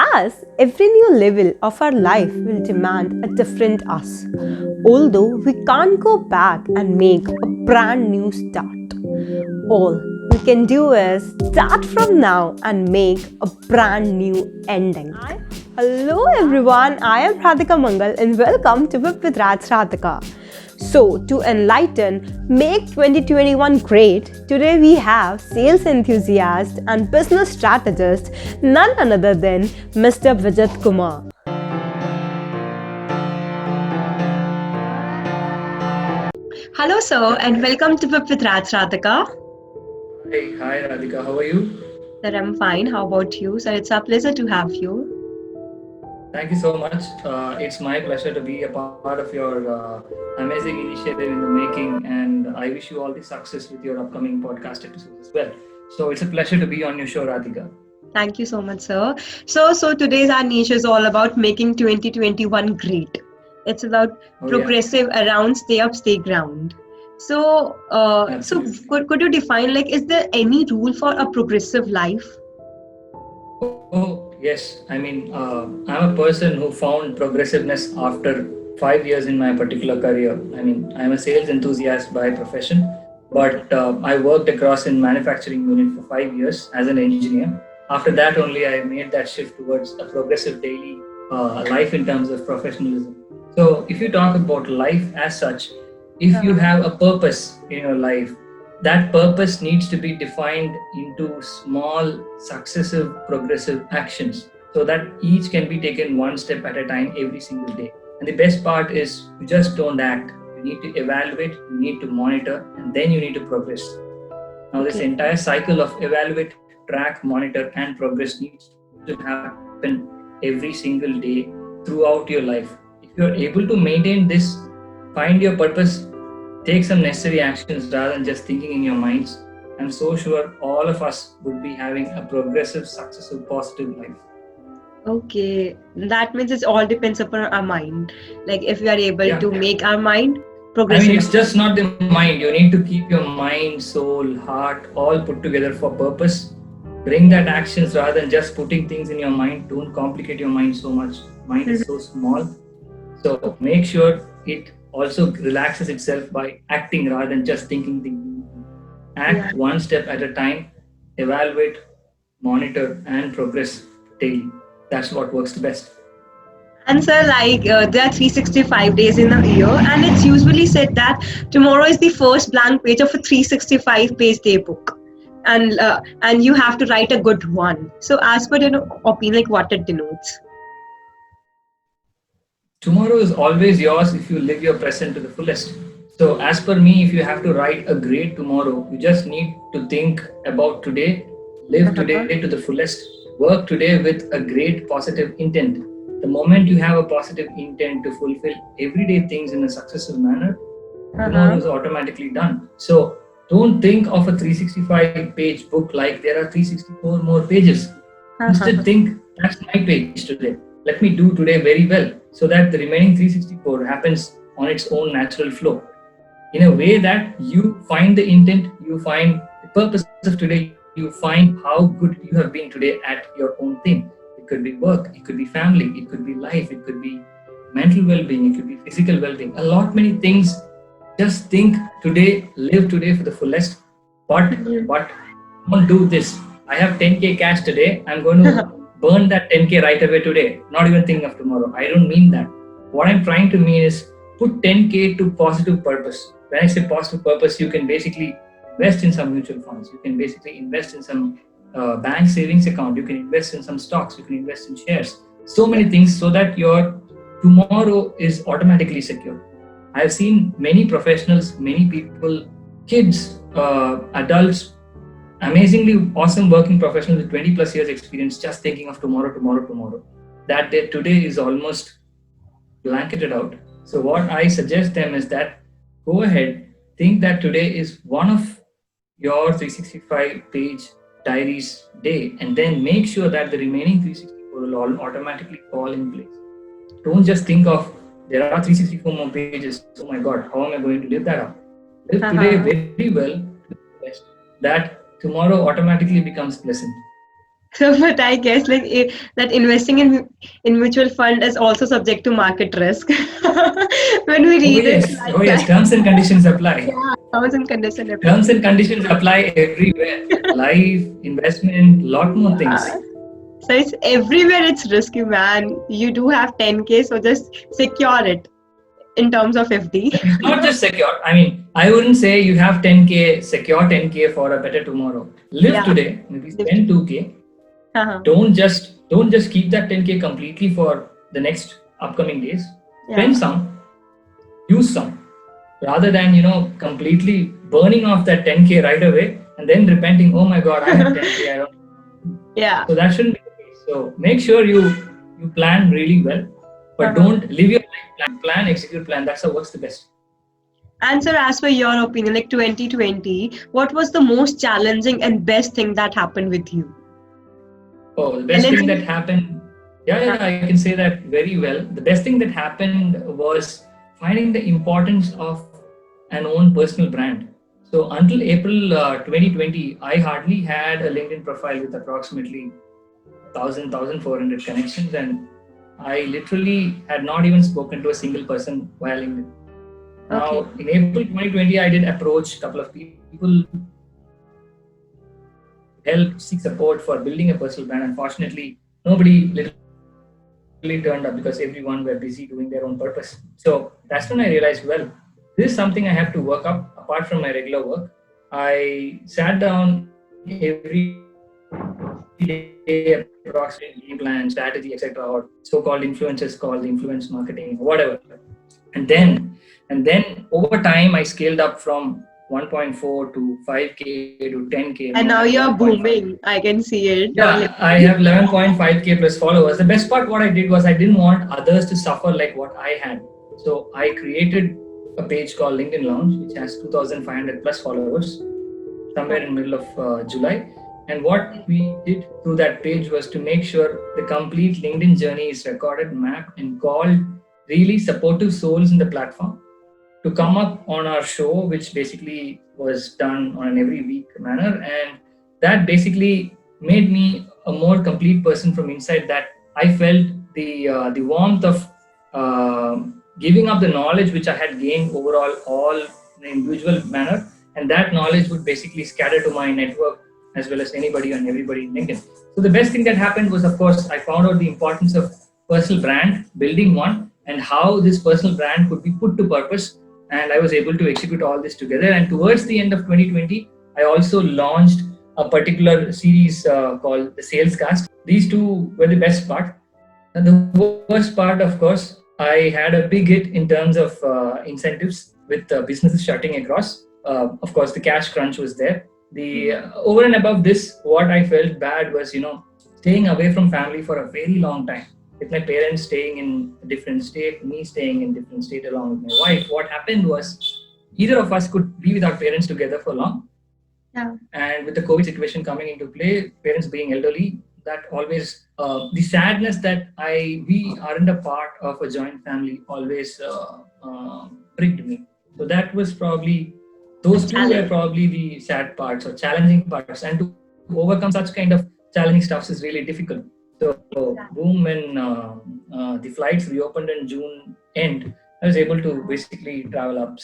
as every new level of our life will demand a different us. Although we can't go back and make a brand new start, all we can do is start from now and make a brand new ending. Hello everyone, I am Radhika Mangal and welcome to Whip with Raj Radhika. So, to enlighten, make 2021 great, today we have sales enthusiast and business strategist, none other than Mr. Vijit Kumar. Hello, sir, and welcome to Whip with Raj Radhika. Hi Radhika, how are you? Sir, I'm fine. How about you? Sir, it's a pleasure to have you. Thank you so much. It's my pleasure to be a part of your amazing initiative in the making, and I wish you all the success with your upcoming podcast episodes as well. So it's a pleasure to be on your show, Radhika. Thank you so much, sir. So today's our niche is all about making 2021 great. It's about progressive around stay up, stay ground. So, could you define, like, is there any rule for a progressive life? Oh, yes. I mean, I'm a person who found progressiveness after 5 years in my particular career. I mean, I'm a sales enthusiast by profession, but I worked across in manufacturing unit for 5 years as an engineer. After that, only I made that shift towards a progressive daily life in terms of professionalism. So, if you talk about life as such, if you have a purpose in your life, that purpose needs to be defined into small, successive, progressive actions so that each can be taken one step at a time every single day. And the best part is you just don't act. You need to evaluate, you need to monitor, and then you need to progress. Now, this entire cycle of evaluate, track, monitor, and progress needs to happen every single day throughout your life. If you're able to maintain this, find your purpose, take some necessary actions rather than just thinking in your minds, I'm so sure all of us would be having a progressive, successful, positive life. Okay, that means it all depends upon our mind. Like, if we are able to make our mind progressive. I mean, it's just not the mind. You need to keep your mind, soul, heart all put together for purpose. Bring that actions rather than just putting things in your mind. Don't complicate your mind so much. Mind is so small. So make sure it also relaxes itself by acting rather than just thinking. Act one step at a time, evaluate, monitor, and progress daily. That's what works the best. And sir, like there are 365 days in a year, and it's usually said that tomorrow is the first blank page of a 365 page day book, and you have to write a good one. So, as per your opinion, like what it denotes. Tomorrow is always yours if you live your present to the fullest. So, as per me, if you have to write a great tomorrow, you just need to think about today, live today to the fullest, work today with a great positive intent. The moment you have a positive intent to fulfill everyday things in a successful manner, tomorrow is automatically done. So, don't think of a 365 page book like there are 364 more pages. Instead, think that's my page today. Let me do today very well so that the remaining 364 happens on its own natural flow. In a way that you find the intent, you find the purpose of today, you find how good you have been today at your own thing. It could be work, it could be family, it could be life, it could be mental well-being, it could be physical well-being. A lot many things. Just think today, live today for the fullest. But don't do this. I have 10k cash today. I'm going to burn that 10k right away today. Not even thinking of tomorrow. I don't mean that. What I'm trying to mean is put 10k to positive purpose. When I say positive purpose, you can basically invest in some mutual funds. You can basically invest in some bank savings account. You can invest in some stocks. You can invest in shares. So many things so that your tomorrow is automatically secure. I've seen many professionals, many people, kids, adults, amazingly awesome working professionals with 20 plus years experience just thinking of tomorrow. That day, today is almost blanketed out. So what I suggest them is that go ahead, think that today is one of your 365 page diaries day, and then make sure that the remaining 364 will all automatically fall in place. Don't just think of there are 364 more pages. Oh my God, how am I going to live that up? Live today very well, that tomorrow automatically becomes pleasant. So, but I guess that investing in mutual fund is also subject to market risk. When we Oh read it yes, oh like yes. that, Terms and conditions apply. yeah, terms and condition apply. Terms and conditions apply everywhere. Life, investment, lot more things. So it's everywhere. It's risky, man. You do have 10K, so just secure it in terms of FD. It's not just secure. I mean, I wouldn't say you have 10K, secure 10K for a better tomorrow. Live Yeah, today, maybe live to. spend 2K. Uh-huh. Don't just keep that 10K completely for the next upcoming days. Spend Yeah. some, use some, rather than completely burning off that 10K right away and then repenting, oh my god, I have 10K, I don't. Yeah. So that shouldn't be the case. So make sure you plan really well, but Uh-huh. don't live your life plan, execute plan. That's what works the best. And sir, as per your opinion, like 2020, what was the most challenging and best thing that happened with you? Oh, the best thing that Challenging. happened, yeah, I can say that very well. The best thing that happened was finding the importance of an own personal brand. So until April 2020, I hardly had a LinkedIn profile with approximately 1,400 connections, and I literally had not even spoken to a single person via LinkedIn. Okay. Now, in April 2020, I did approach a couple of people, help, seek support for building a personal brand. Unfortunately, nobody literally turned up because everyone were busy doing their own purpose. So that's when I realized, well, this is something I have to work up apart from my regular work. I sat down every day, approximately game plan, strategy, etc., or so-called influencers called influence marketing, whatever. And then over time, I scaled up from 1.4 to 5K to 10K. And Now now I have you're 11.5. booming. I can see it on Yeah, I LinkedIn. have 11.5K plus followers. The best part, what I did was I didn't want others to suffer like what I had. So I created a page called LinkedIn Lounge, which has 2,500 plus followers, somewhere in middle of July. And what we did through that page was to make sure the complete LinkedIn journey is recorded, mapped, and called really supportive souls in the platform to come up on our show, which basically was done on an every week manner. And that basically made me a more complete person from inside, that I felt the warmth of giving up the knowledge which I had gained overall, all in an individual manner. And that knowledge would basically scatter to my network as well as anybody and everybody in LinkedIn. So the best thing that happened was, of course, I found out the importance of personal brand, building one, and how this personal brand could be put to purpose. And I was able to execute all this together. And towards the end of 2020, I also launched a particular series called the Sales Cast. These two were the best part. And the worst part, of course, I had a big hit in terms of incentives with businesses shutting across. Of course, the cash crunch was there. The over and above this, what I felt bad was, staying away from family for a very long time, with my parents staying in a different state, me staying in different state along with my wife. What happened was, either of us could be with our parents together for long. Yeah. And with the COVID situation coming into play, parents being elderly, that always the sadness that we aren't a part of a joint family always pricked me. So that was probably, A those two were challenge. probably the sad parts or challenging parts. And to overcome such kind of challenging stuffs is really difficult. So boom, when the flights reopened in June end, I was able to basically travel up.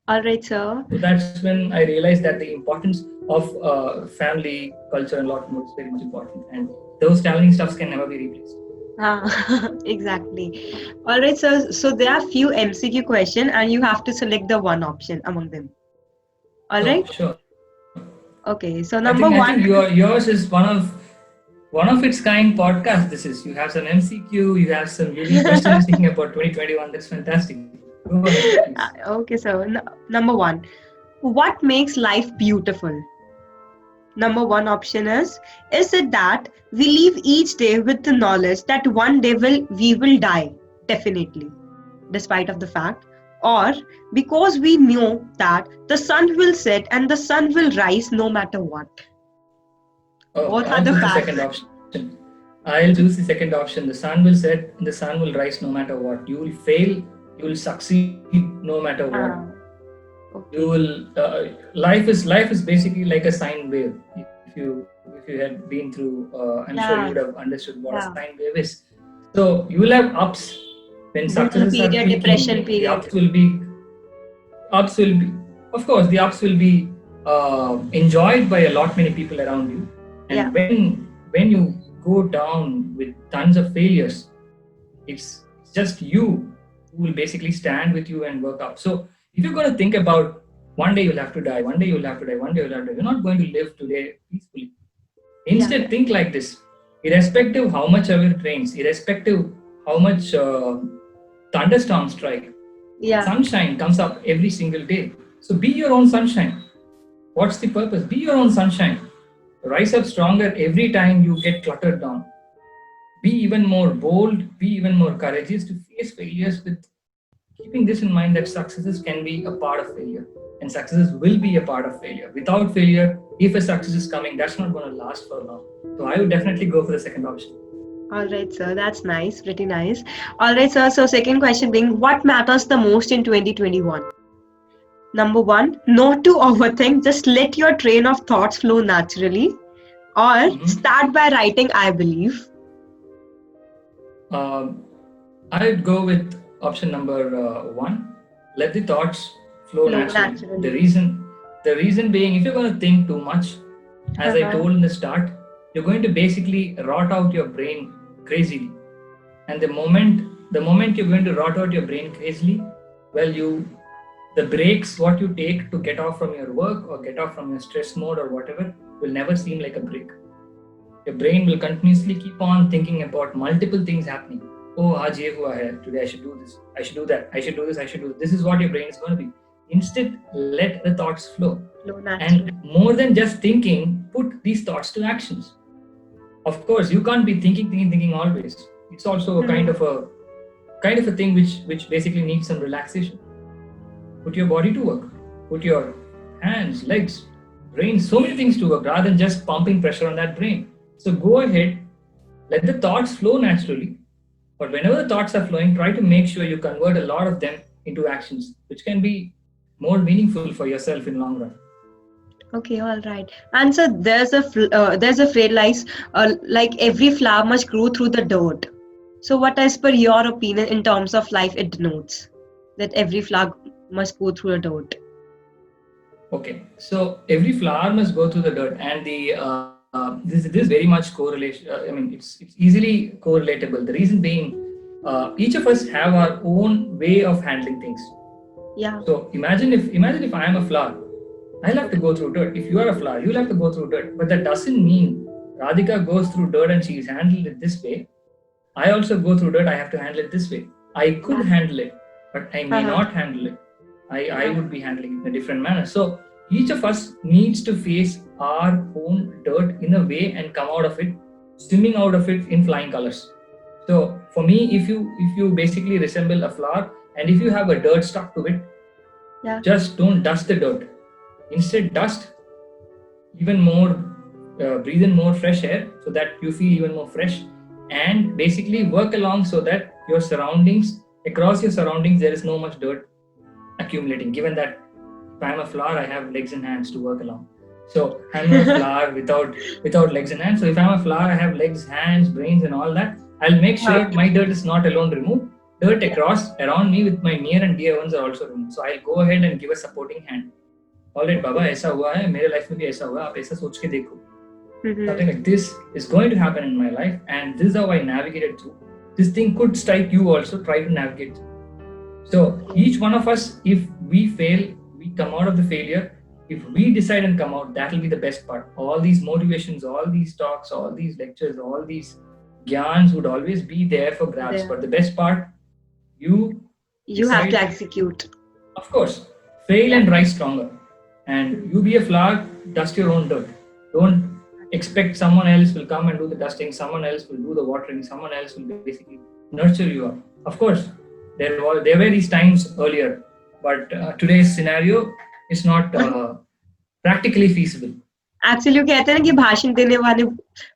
All right, sir. So that's when I realized that the importance of family, culture, and a lot more is very much important. And those challenging stuffs can never be replaced. Exactly. All right, sir. So there are few MCQ question, and you have to select the one option among them. All right. Sure. Okay. So I number think one. yours is one of its kind podcast. This is, you have some MCQ, you have some unique questions thinking about 2021. That's fantastic. Go ahead, please. Okay, so number one, what makes life beautiful? Number one option is it that we live each day with the knowledge that one day we will die, definitely, despite of the fact, or because we know that the sun will set and the sun will rise no matter what? Oh, What are I'll the choose the facts? second option. I'll choose the second option. The sun will set and the sun will rise no matter what. You will fail, you will succeed no matter what. You Okay. will life is basically like a sine wave. If you If you had been through, I'm sure Yeah. you would have understood what a Yeah. sine wave is. So you will have ups when Boom successes are period, depression peaking. The period. ups will be, of course, the ups will be enjoyed by a lot many people around you. Yeah. And when you go down with tons of failures, it's just you who will basically stand with you and work up. So if you're going to think about one day you'll have to die, one day you'll have to die, one day you'll have to die, you're not going to live today peacefully. Yeah. Instead, think like this: irrespective how much our trains, irrespective how much thunderstorms strike, Yeah. sunshine comes up every single day. So be your own sunshine. What's the purpose? Be your own sunshine. Rise up stronger every time you get cluttered down. Be even more bold, be even more courageous to face failures with keeping this in mind that successes can be a part of failure and successes will be a part of failure. Without failure, if a success is coming, that's not going to last for long. So I would definitely go for the second option. All right, sir. That's nice. Pretty nice. All right, sir. So, second question being, what matters the most in 2021? Number one, not to overthink. Just let your train of thoughts flow naturally. Or start by writing, I believe. I'd go with option number one. Let the thoughts flow naturally. The reason being, if you're going to think too much, as I told in the start, you're going to basically rot out your brain crazily. And the moment you're going to rot out your brain crazily, well, the breaks what you take to get off from your work or get off from your stress mode or whatever will never seem like a break. Your brain will continuously keep on thinking about multiple things happening. Oh, aaj ye hua hai. Today I should do this. I should do that. I should do this. I should do this. This is what your brain is going to be. Instead, let the thoughts flow. And more than just thinking, put these thoughts to actions. Of course, you can't be thinking always. It's also a kind of a thing which basically needs some relaxation. Put your body to work. Put your hands, legs, brain, so many things to work rather than just pumping pressure on that brain. So go ahead, let the thoughts flow naturally. But whenever the thoughts are flowing, try to make sure you convert a lot of them into actions, which can be more meaningful for yourself in long run. Okay, all right. And so there's a phrase like every flower must grow through the dirt. So what, as per your opinion, in terms of life, it denotes that every flower must go through the dirt? Okay, so every flower must go through the dirt, and this is very much correlation. It's easily correlatable. The reason being, each of us have our own way of handling things. Yeah. So imagine if I am a flower, I'll have to go through dirt. If you are a flower, you'll have to go through dirt. But that doesn't mean Radhika goes through dirt and she's handled it this way. I also go through dirt. I have to handle it this way. I could handle it, but I may not handle it. I would be handling it in a different manner. So each of us needs to face our own dirt in a way and come out of it, swimming out of it in flying colors. So for me, if you basically resemble a flower, and if you have a dirt stuck to it, just don't dust the dirt. Instead, dust even more, breathe in more fresh air so that you feel even more fresh, and basically work along so that your surroundings, across your surroundings, there is no much dirt accumulating. Given that if I'm a flower, I have legs and hands to work along. So I'm not a flower without legs and hands. So if I'm a flower, I have legs, hands, brains, and all that. I'll make sure my dirt is not alone removed. Dirt across around me with my near and dear ones are also removed. So I'll go ahead and give a supporting hand. All right, Baba, ऐसा हुआ है, मेरे life में भी ऐसा हुआ, आप ऐसा सोच के देखो. Something like this is going to happen in my life, and this is how I navigated through. This thing could strike you also. Try to navigate through. So each one of us, if we fail, we come out of the failure. If we decide and come out, that will be the best part. All these motivations, all these talks, all these lectures, all these gyans would always be there for grabs. But the best part, you have to execute. Of course, fail and rise stronger. And you be a flower, dust your own dirt. Don't expect someone else will come and do the dusting, someone else will do the watering, someone else will basically nurture you up. Of course, there were these times earlier, but today's scenario is not practically feasible. Actually, कहते हैं कि भाषण देने वाले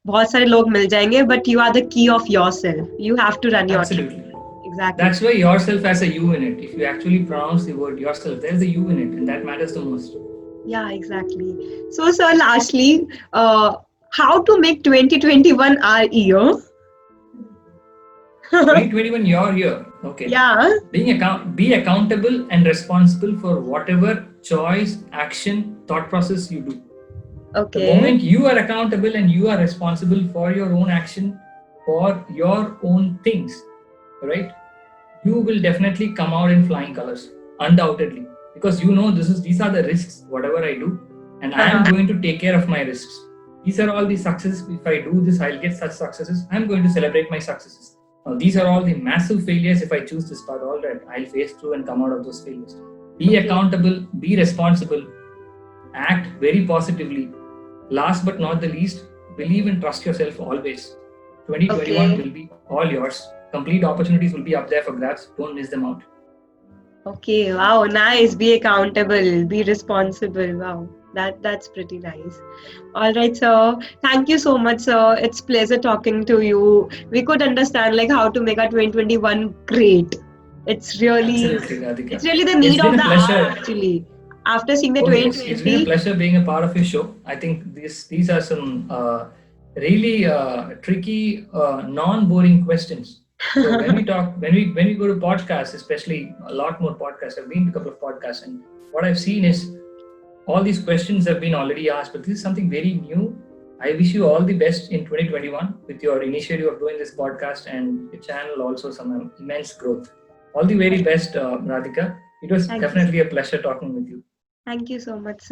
बहुत सारे लोग मिल जाएंगे, but you are the key of yourself. You have to run your Absolutely. Exactly. That's why yourself has a you in it. If you actually pronounce the word yourself, there's a you in it, and that matters the most. Yeah, exactly. So, sir, lastly, How to make 2021 our year? 2021 your year. Okay. Yeah. Be accountable and responsible for whatever choice, action, thought process you do. The Okay. moment you are accountable and you are responsible for your own action, for your own things, right? You will definitely come out in flying colors, undoubtedly, because you know these are the risks. Whatever I do, and I am going to take care of my risks. These are all the successes. If I do this, I'll get such successes. I'm going to celebrate my successes. Now, these are all the massive failures. If I choose this path, all right, I'll face through and come out of those failures. Be accountable, be responsible, act very positively. Last but not the least, believe and trust yourself always. 2021 will be all yours. Complete opportunities will be up there for grabs. Don't miss them out. Okay, wow, nice. Be accountable, be responsible. Wow, that's pretty nice. All right, sir. Thank you so much, sir. It's pleasure talking to you. We could understand like how to make our 2021 great. It's really, Absolutely, Radhika. it's really the need It's been of a the pleasure. hour actually. After seeing the Oh, yes. It's been a 2020, pleasure being a part of your show. I think these are some really tricky, non-boring questions. So when we talk, when we go to podcasts, especially a lot more podcasts. I've been to a couple of podcasts, and what I've seen is all these questions have been already asked, but this is something very new. I wish you all the best in 2021 with your initiative of doing this podcast and your channel also some immense growth. All the very best, Radhika. It was Thank you. definitely a pleasure talking with you. Thank you so much, sir.